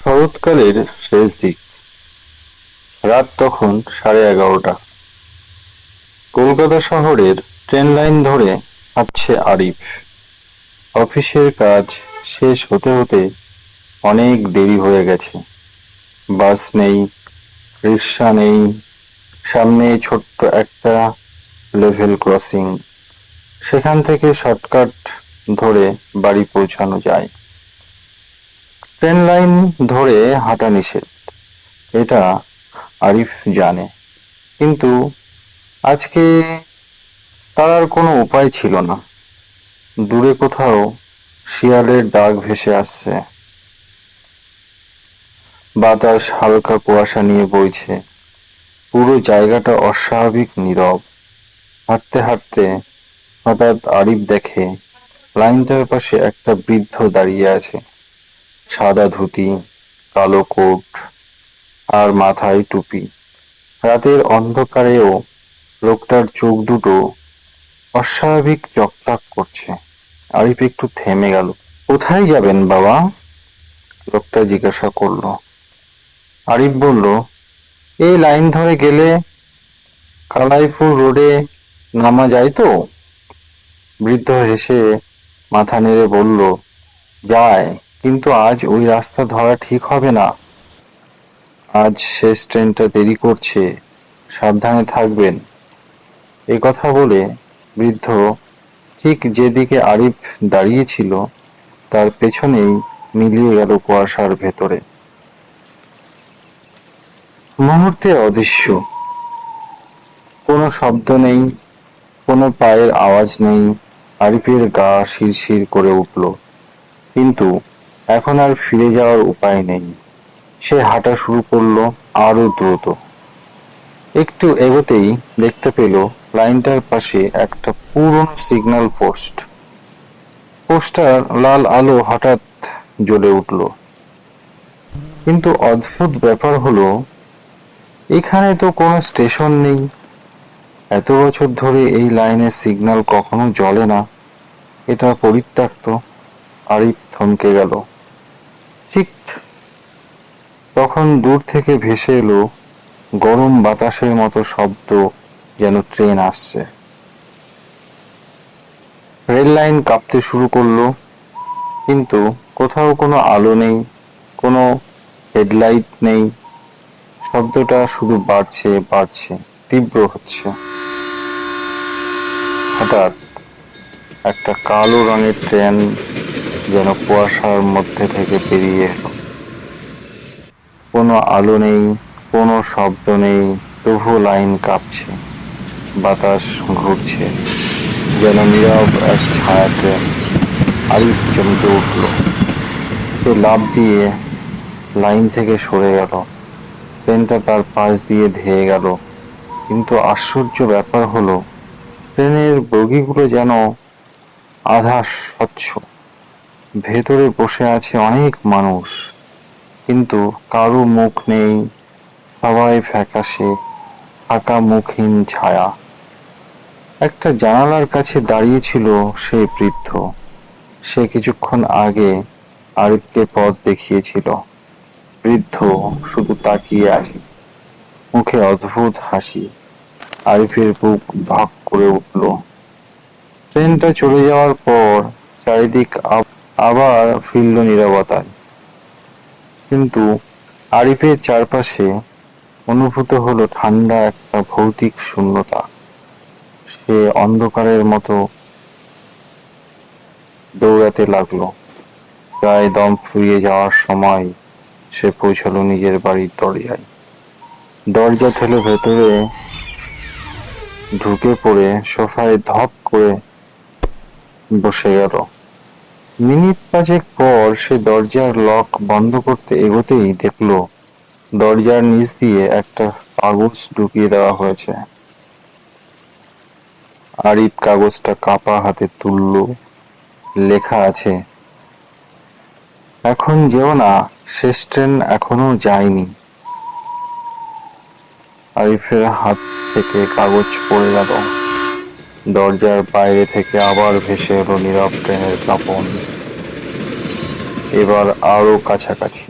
শরৎকালের শেষ দিক। রাত তখন 11:30। কলকাতা শহরের ট্রেন লাইন ধরে হাঁটছে আরিফ। অফিসের কাজ শেষ হতে হতে অনেক দেরি হয়ে গেছে। বাস নেই, রিক্সা নেই, সামনে ছোট্ট একটা লেভেল ক্রসিং। সেখান থেকে শর্টকাট ধরে বাড়ি পৌঁছানো যায়। ট্রেন লাইন ধরে হাঁটা নিষেধ, এটা আরিফ জানে, কিন্তু আজকে তার আর কোনো উপায় ছিল না। দূরে কোথাও শিয়ালের ডাক ভেসে আসছে। বাতাস হালকা কুয়াশা নিয়ে বইছে। পুরো জায়গাটা অস্বাভাবিক নীরব। হাঁটতে হাঁটতে হঠাৎ আরিফ দেখে লাইনটার পাশে একটা বৃদ্ধ দাঁড়িয়ে আছে। সাদা ধুতি, কালো কোট আর মাথায় টুপি। রাতের অন্ধকারেও লোকটার চোখ দুটো অস্বাভাবিক চকচক করছে। আরিফ একটু থেমে গেল। কোথায় যাবেন বাবা? লোকটা জিজ্ঞাসা করলো। আরিফ বলল, এই লাইন ধরে গেলে কালাইপুর রোডে নামা যায় তো? বৃদ্ধ হেসে মাথা নেড়ে বলল, যায়, কিন্তু আজ ওই রাস্তা ধরা ঠিক হবে না। আজ শেষ ট্রেনটা দেরি করছে, সাবধানে থাকবেন। এই কথা বলে বৃদ্ধ ঠিক যেদিকে আরিফ দাঁড়িয়েছিল তার পেছনেই মিলিয়ে গেল কুয়াশার ভেতরে। মুহূর্তে অদৃশ্য। কোনো শব্দ নেই, কোনো পায়ের আওয়াজ নেই। আরিফের গা শিরশির করে উঠল, কিন্তু এখন আর ফিরে যাওয়ার উপায় নেই। সে হাঁটা শুরু করলো আরো দ্রুত। একটু এগোতেই দেখতে পেল লাইনটার পাশে একটা পুরনো সিগন্যাল পোস্ট। পোস্টার লাল আলো হঠাৎ জ্বলে উঠল। কিন্তু অদ্ভুত ব্যাপার হলো, এখানে তো কোনো স্টেশন নেই। এত বছর ধরে এই লাইনের সিগন্যাল কখনো জ্বলে না। এটা পরিত্যক্ত। আরিফ থমকে গেল। ঠিক তখন দূর থেকে ভেসে এলো গরম বাতাসের মতো শব্দ, যেন ট্রেন আসছে। রেল লাইন কাঁপতে শুরু করলো, কিন্তু কোথাও কোনো আলো নেই, কোনো হেডলাইট নেই। শব্দটা শুধু বাড়ছে বাড়ছে, তীব্র হচ্ছে। হঠাৎ একটা কালো রঙের ট্রেন যেন কুয়াশার মধ্যে থেকে বেরিয়ে এলো। কোনো আলো নেই, কোনো শব্দ নেই, তবু লাইন কাঁপছে। বাতাস ঘুরছে, যেন নীরব এক ছায়া ট্রেন। আরিফ চমকে উঠল। সে লাফ দিয়ে লাইন থেকে সরে গেল। ট্রেনটা তার পাশ দিয়ে ধেয়ে গেল। কিন্তু আশ্চর্য ব্যাপার হলো, ট্রেনের বগিগুলো যেন আধা স্বচ্ছ। ভেতরে বসে আছে অনেক মানুষ, কিন্তু কারো মুখ নেই। সবাই ফ্যাকাশে, ফাঁকা মুখহীন ছায়া। একটা জানালার কাছে দাঁড়িয়ে ছিল সেই বৃদ্ধ। সে কিছুক্ষণ আগে আরিফকে পথ দেখিয়েছিল। বৃদ্ধ শুধু তাকিয়ে আছে, মুখে অদ্ভুত হাসি। আরিফের বুক ধক করে উঠল। ট্রেনটা চলে যাওয়ার পর চারিদিক আবার ফিরল নীরবতায়। কিন্তু আরিফের চারপাশে অনুভূত হলো ঠান্ডা একটা ভৌতিক শূন্যতা। সে অন্ধকারের মতো দৌড়াতে লাগলো। প্রায় দম ফুরিয়ে যাওয়ার সময় সে পৌঁছালো নিজের বাড়ির দরজায়। দরজা ঠেলে ভেতরে ঢুকে পড়ে সোফায় ধপ করে বসে গেল। মিনিট পাঁচেক পর সে দরজার লক বন্ধ করতে এগোতেই দেখল দরজার নিচ দিয়ে একটা কাগজ ঢুকিয়ে দেওয়া হয়েছে। আরিফ কাগজটা কাঁপা হাতে তুলল। লেখা আছে, এখন যেও না, শেষ ট্রেন এখনো যায়নি। আরিফের হাত থেকে কাগজ পড়ে গেল। দরজার বাইরে থেকে আবার ভেসে এলো নীরব ট্রেনের কাঁপন, এবার আরো কাছাকাছি।